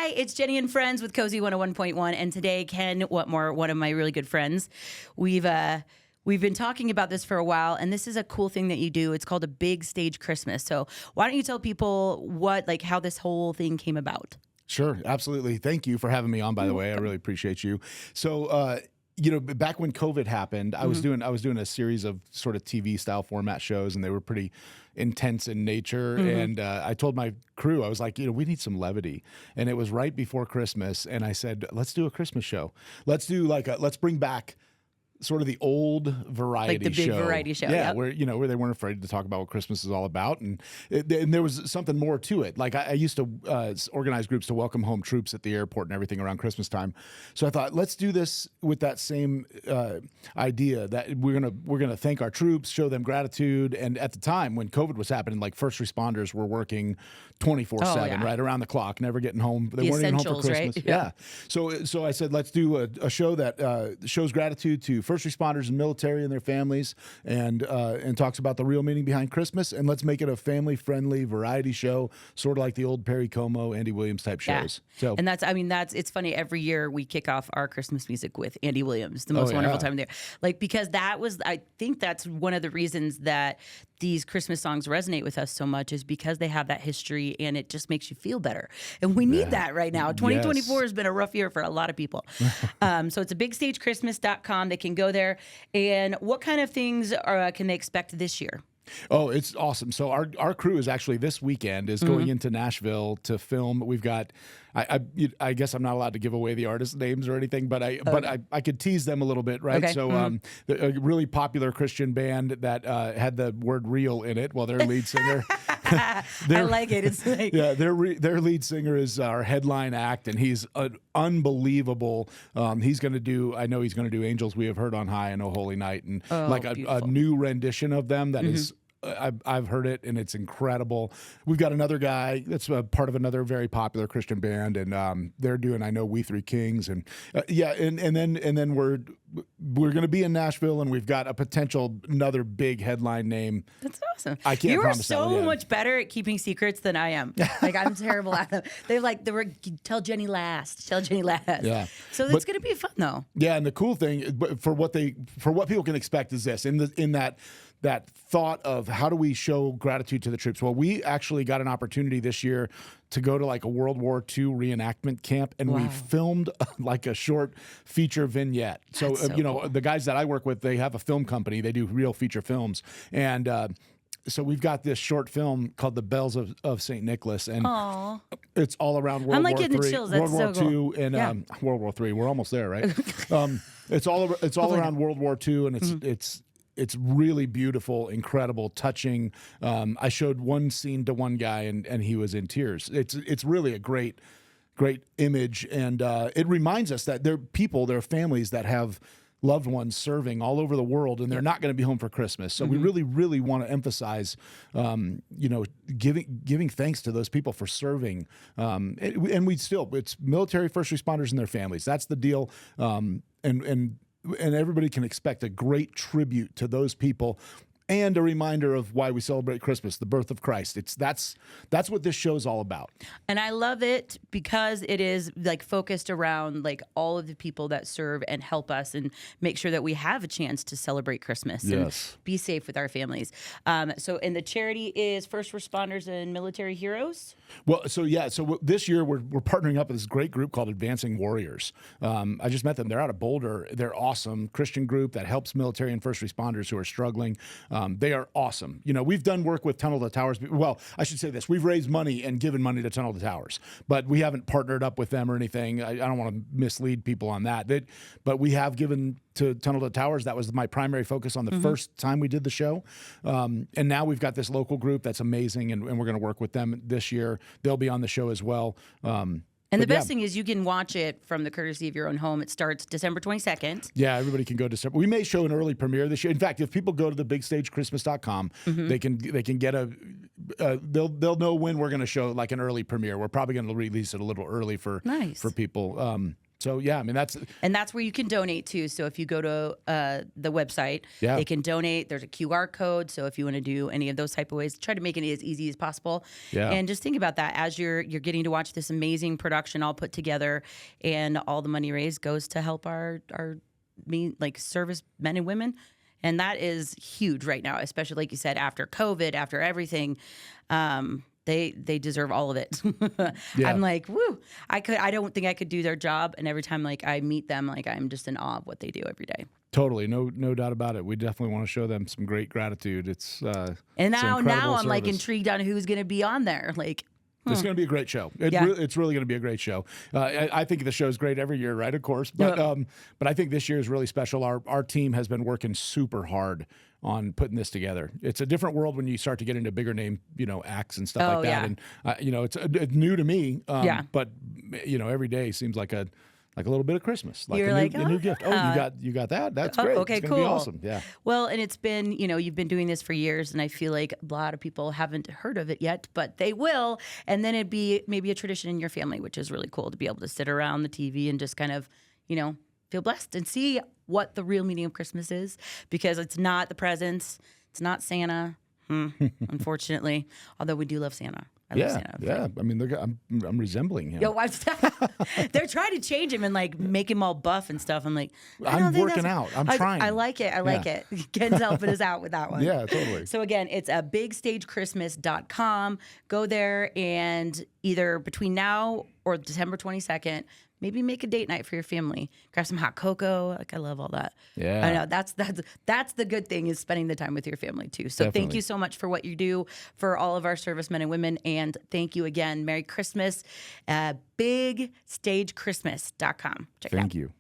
Hi, it's Jenny and Friends with KOSI 101.1, and today Ken Whatmore, one of my really good friends, we've been talking about this for a while, and this is a cool thing that you do. It's called a big stage Christmas. So why don't you tell people how this whole thing came about? Sure, absolutely. Thank you for having me on, by the way. I really appreciate you. So, back when COVID happened, I was doing a series of sort of TV style format shows, and they were pretty intense in nature. And I told my crew, I was like, we need some levity. And it was right before Christmas, and I said, let's do a Christmas show. Let's do let's bring back sort of the old variety like the big variety show, yeah, yep. where they weren't afraid to talk about what Christmas is all about, and there was something more to it. Like I used to organize groups to welcome home troops at the airport and everything around Christmas time. So I thought, let's do this with that same idea that we're gonna thank our troops, show them gratitude. And at the time when COVID was happening, like first responders were working 24/7, right around the clock, never getting home. They weren't even home for Christmas. Right? Yeah. So I said, let's do a show that shows gratitude to first responders and military and their families, and talks about the real meaning behind Christmas, and let's make it a family-friendly variety show, sort of like the old Perry Como, Andy Williams type shows. So, and it's funny. Every year we kick off our Christmas music with Andy Williams, the most wonderful time of the year. Because I think that's one of the reasons that these Christmas songs resonate with us so much, is because they have that history and it just makes you feel better. And we need that right now. 2024 has been a rough year for a lot of people. So it's a bigstagechristmas.com. They can go there. And what kind of things can they expect this year? Oh, it's awesome. So our crew is actually this weekend is going into Nashville to film. We've got, I guess I'm not allowed to give away the artist names or anything, but I could tease them a a little bit, right? Okay. So a really popular Christian band that had the word "real" in it. Well, their lead singer, I like it. It's like, their lead singer is our headline act, and he's unbelievable. He's going to do. I know he's going to do "Angels We Have Heard on High" and "O Holy Night," and a new rendition of them that is. I've heard it, and it's incredible. We've got another guy that's a part of another very popular Christian band, and they're doing "I Know We Three Kings," and and then we're going to be in Nashville, and we've got a potential another big headline name. That's awesome. I can't. You are promise so much better at keeping secrets than I am. Like I'm terrible at them. They were tell Jenny last. Tell Jenny last. Yeah. So it's going to be fun though. Yeah, and the cool thing for what people can expect is this in that thought of how do we show gratitude to the troops? Well, we actually got an opportunity this year to go to like a World War II reenactment camp, and we filmed like a short feature vignette. So, cool. The guys that I work with, they have a film company. They do real feature films. And so we've got this short film called The Bells of St. Nicholas, and it's all around World War III, getting the chills. That's World so War cool. II, and World War III. We're almost there, right? It's all around World War II, and it's really beautiful, incredible, touching. I showed one scene to one guy, and he was in tears. It's really a great image, and it reminds us that there are families that have loved ones serving all over the world, and they're not going to be home for Christmas. So we really, really want to emphasize, giving thanks to those people for serving. And it's military first responders and their families. That's the deal. And everybody can expect a great tribute to those people, and a reminder of why we celebrate Christmas, the birth of Christ. That's what this show is all about. And I love it because it is like focused around like all of the people that serve and help us and make sure that we have a chance to celebrate Christmas and be safe with our families. And the charity is First Responders and Military Heroes. Well, so this year we're partnering up with this great group called Advancing Warriors. I just met them. They're out of Boulder. They're awesome Christian group that helps military and first responders who are struggling. They are awesome. We've done work with Tunnel to Towers. Well, I should say this. We've raised money and given money to Tunnel to Towers, but we haven't partnered up with them or anything. I don't want to mislead people on that. But we have given to Tunnel to Towers. That was my primary focus on the first time we did the show. And now we've got this local group that's amazing, and we're going to work with them this year. They'll be on the show as well. And the best thing is you can watch it from the courtesy of your own home. It starts December 22nd. Yeah, everybody can go December. We may show an early premiere this year. In fact, if people go to the bigstagechristmas.com, they can get they'll know when we're going to show like an early premiere. We're probably going to release it a little early for people. So yeah, I mean that's where you can donate to. So if you go to the website, they can donate. There's a QR code. So if you want to do any of those type of ways, try to make it as easy as possible. Yeah. And just think about that as you're getting to watch this amazing production all put together, and all the money raised goes to help our service men and women. And that is huge right now, especially like you said, after COVID, after everything. They deserve all of it. Yeah. I'm like, woo! I don't think I could do their job. And every time I meet them, I'm just in awe of what they do every day. Totally, no doubt about it. We definitely want to show them some great gratitude. It's and it's now I'm service. intrigued on who's going to be on there. It's going to be a great show. It's really going to be a great show. I think the show's great every year, right? Of course, but I think this year is really special. Our team has been working super hard on putting this together. It's a different world when you start to get into bigger name, acts and stuff like that. Yeah. And it's new to me. But every day seems like a little bit of Christmas, You're a new gift. Oh, you got that? That's great. Okay, it's gonna cool. be awesome. Yeah. Well, and it's been, you've been doing this for years, and I feel like a lot of people haven't heard of it yet, but they will. And then it'd be maybe a tradition in your family, which is really cool to be able to sit around the TV and just kind of, feel blessed and see what the real meaning of Christmas is, because it's not the presents, it's not Santa, unfortunately. Although we do love Santa. I love Santa. Yeah. I mean, I'm resembling him. Yo, they're trying to change him and make him all buff and stuff. I'm like, I'm working out. I'm trying. I like it. I like it. Ken's helping us out with that one. Yeah, totally. So again, it's bigstagechristmas.com. Go there, and either between now or December 22nd, maybe make a date night for your family. Grab some hot cocoa. I love all that. Yeah. I know that's the good thing, is spending the time with your family too. So Thank you so much for what you do for all of our servicemen and women. And thank you again. Merry Christmas. Bigstagechristmas.com. Check it out. Thank you.